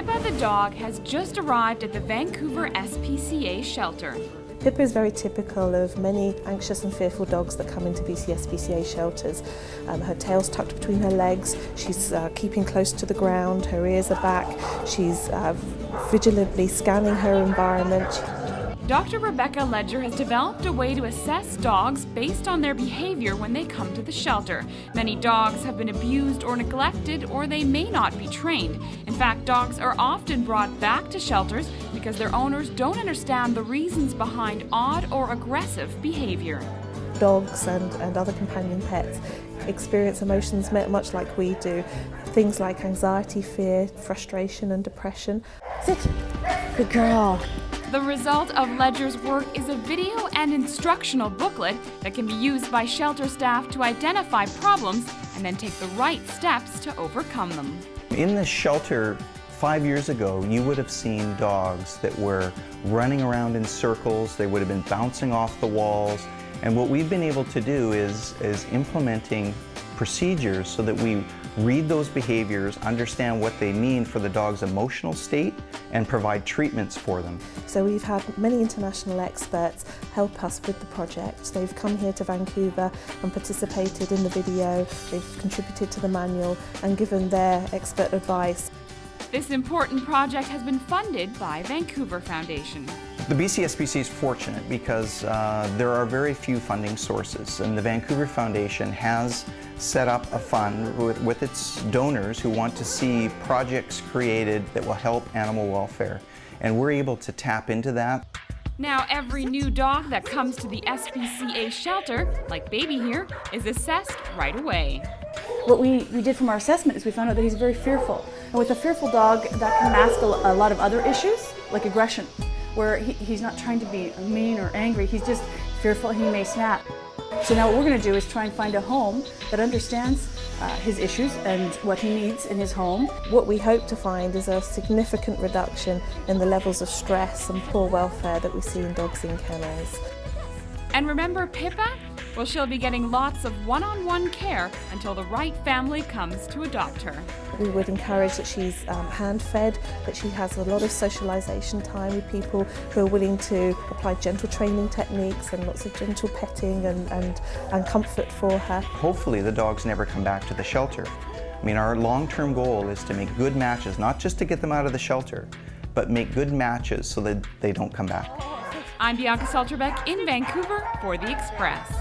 Pippa the dog has just arrived at the Vancouver SPCA shelter. Pippa is very typical of many anxious and fearful dogs that come into BC SPCA shelters. Her tail's tucked between her legs, she's keeping close to the ground, her ears are back, she's vigilantly scanning her environment. Dr. Rebecca Ledger has developed a way to assess dogs based on their behavior when they come to the shelter. Many dogs have been abused or neglected, or they may not be trained. In fact, dogs are often brought back to shelters because their owners don't understand the reasons behind odd or aggressive behavior. Dogs and other companion pets experience emotions much like we do. Things like anxiety, fear, frustration and depression. Sit. Good girl. The result of Ledger's work is a video and instructional booklet that can be used by shelter staff to identify problems and then take the right steps to overcome them. In the shelter 5 years ago, you would have seen dogs that were running around in circles, they would have been bouncing off the walls, and what we've been able to do is implementing procedures so that we read those behaviors, understand what they mean for the dog's emotional state, and provide treatments for them. So we've had many international experts help us with the project. They've come here to Vancouver and participated in the video, they've contributed to the manual and given their expert advice. This important project has been funded by Vancouver Foundation. The BC SPCA is fortunate because there are very few funding sources, and the Vancouver Foundation has set up a fund with its donors who want to see projects created that will help animal welfare, and we're able to tap into that. Now every new dog that comes to the SPCA shelter, like Baby here, is assessed right away. What we did from our assessment is we found out that he's very fearful. And with a fearful dog, that can mask a lot of other issues, like aggression, where he's not trying to be mean or angry, he's just fearful he may snap. So now what we're going to do is try and find a home that understands his issues and what he needs in his home. What we hope to find is a significant reduction in the levels of stress and poor welfare that we see in dogs in kennels. And remember Pippa? Well, she'll be getting lots of one-on-one care until the right family comes to adopt her. We would encourage that she's hand-fed, that she has a lot of socialisation time with people who are willing to apply gentle training techniques and lots of gentle petting and comfort for her. Hopefully the dogs never come back to the shelter. I mean, our long-term goal is to make good matches, not just to get them out of the shelter, but make good matches so that they don't come back. I'm Bianca Salterbeck in Vancouver for The Express.